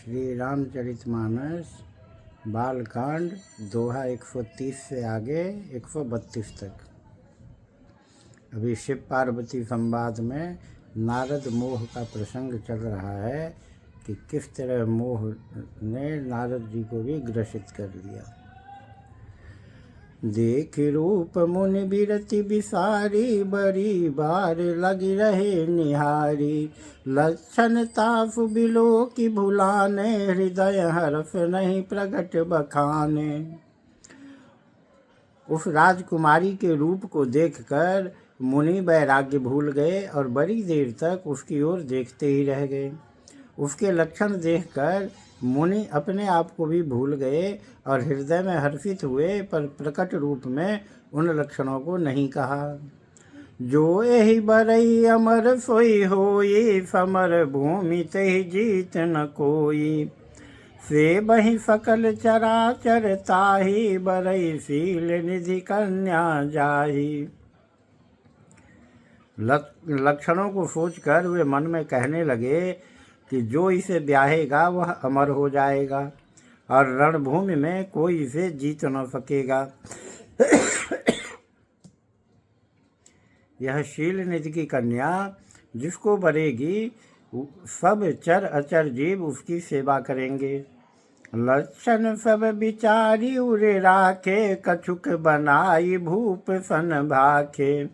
श्री रामचरितमानस बालकांड दोहा 130 से आगे 132 तक। अभी शिव पार्वती संवाद में नारद मोह का प्रसंग चल रहा है कि किस तरह मोह ने नारद जी को भी ग्रसित कर लिया। देख रूप मुनि बिरति बिसारी, बड़ी बार लगी रहे निहारी। लक्षण ताप बिलो की भुलाने, हृदय हर्ष नहीं प्रगट बखाने। उस राजकुमारी के रूप को देखकर मुनि वैराग्य भूल गए और बड़ी देर तक उसकी ओर देखते ही रह गए। उसके लक्षण देखकर मुनि अपने आप को भी भूल गए और हृदय में हर्षित हुए, पर प्रकट रूप में उन लक्षणों को नहीं कहा। जो यही बरई अमर सोई होई, समर भूमि तहि जीत न कोई। से बही सकल चराचर ताही, बरई शील निधि कन्या जाही। लक्षणों को सोचकर वे मन में कहने लगे कि जो इसे ब्याहेगा वह अमर हो जाएगा और रणभूमि में कोई इसे जीत न सकेगा। यह शील निधि की कन्या जिसको बरेगी, सब चर अचर जीव उसकी सेवा करेंगे। लक्षण सब बिचारी उरे राखे, कछुक बनाई भूप सन भाखे।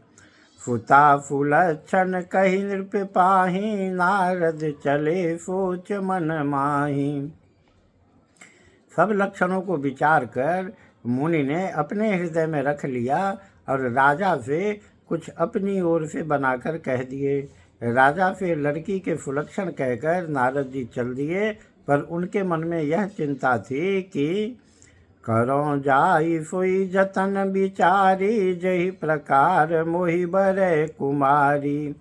फुता फुलक्षण कही नृप पाही, नारद चले सोच मन माही। सब लक्षणों को विचार कर मुनि ने अपने हृदय में रख लिया और राजा से कुछ अपनी ओर से बनाकर कह दिए। राजा से लड़की के सुलक्षण कहकर नारद जी चल दिए, पर उनके मन में यह चिंता थी कि करो जाई सोई जतन बिचारी, जही प्रकार मोहि बरै कुमारी।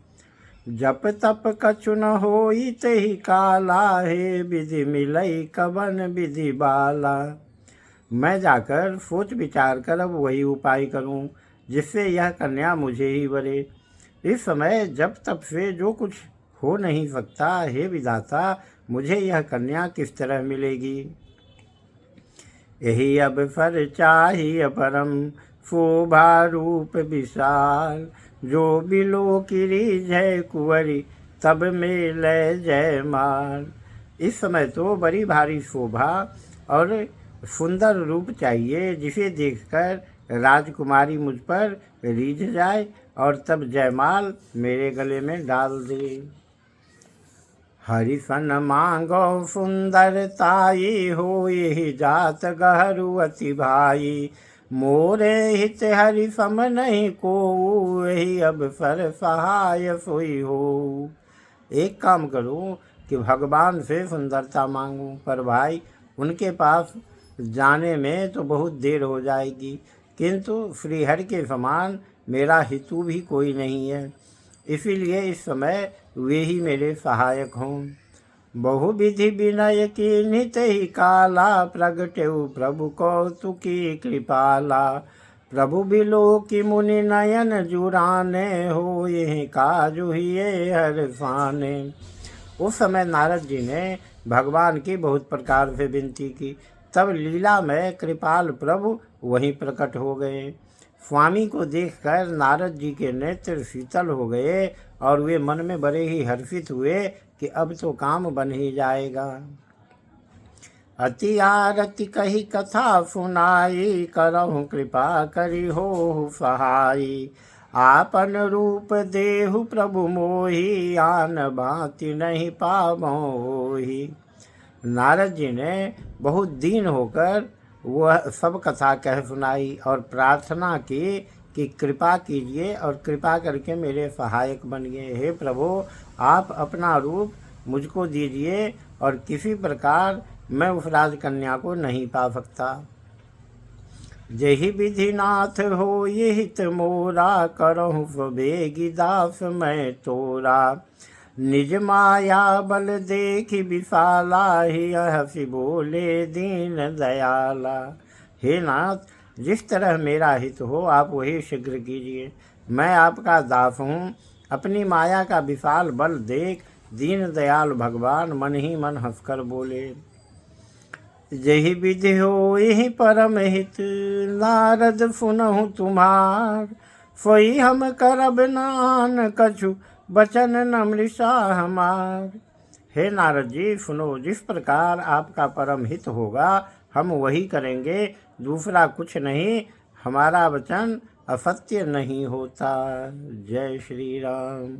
जप तप कछु न होई तही काला, हे विधि मिलई कवन विधि बाला। मैं जाकर सोच विचार कर अब वही उपाय करूं जिससे यह कन्या मुझे ही वरे। इस समय जप तप से जो कुछ हो नहीं सकता, हे विधाता मुझे यह कन्या किस तरह मिलेगी। यही अवसर चाहिए परम, शोभा रूप विशाल। जो बिलो की रीझ कुंवरी, तब में लय जय माल। इस समय तो बड़ी भारी शोभा और सुंदर रूप चाहिए, जिसे देखकर राजकुमारी मुझ पर रीझ जाए और तब जयमाल मेरे गले में डाल दे। हरिसन मांगो सुंदर ताई, हो यही जात गहरू अति भाई। मोरे हित हरि सम नहीं को, यही अवसर सहाय सोई हो। एक काम करूं कि भगवान से सुंदरता मांगूं, पर भाई उनके पास जाने में तो बहुत देर हो जाएगी, किंतु श्रीहरि के समान मेरा हितू भी कोई नहीं है, इसीलिए इस समय वे ही मेरे सहायक हों। बहुविधि विनय की नित ही काला, प्रगटेउ प्रभु कौतुकी कृपाला। प्रभु बिलो की मुनि नयन जुराने, हो यही काजु हिये हर्षाने। उस समय नारद जी ने भगवान की बहुत प्रकार से विनती की, तब लीला में कृपाल प्रभु वहीं प्रकट हो गए। स्वामी को देखकर नारद जी के नेत्र शीतल हो गए और वे मन में बड़े ही हर्षित हुए कि अब तो काम बन ही जाएगा। अति आरती कही कथा सुनाई, करहु कृपा करी हो सहाई। आपन रूप देहु प्रभु मोही, आन भांति नहीं पावो ही। नारद जी ने बहुत दीन होकर वह सब कथा कह सुनाई और प्रार्थना की कि कृपा कीजिए और कृपा करके मेरे सहायक बनिए। हे प्रभु, आप अपना रूप मुझको दीजिए और किसी प्रकार मैं उस राजकन्या को नहीं पा सकता। जही विधिनाथ हो ये हित मोरा, करहु स्वभेगी दास मैं तोरा। निज माया बल देखी विशाला, ही हंसी बोले दीन दयाला। हे नाथ, जिस तरह मेरा हित हो आप वही शीघ्र कीजिए। मैं आपका दास हूँ। अपनी माया का विशाल बल देख दीन दयाल भगवान मन ही मन हंसकर बोले, जही विधि हो यही परम हित, नारद सुनहु तुम्हार, सोई हम करब नान कछु, बचन नमृषा हमार। हे नारद जी सुनो, जिस प्रकार आपका परम हित होगा हम वही करेंगे, दूसरा कुछ नहीं, हमारा वचन असत्य नहीं होता। जय श्री राम।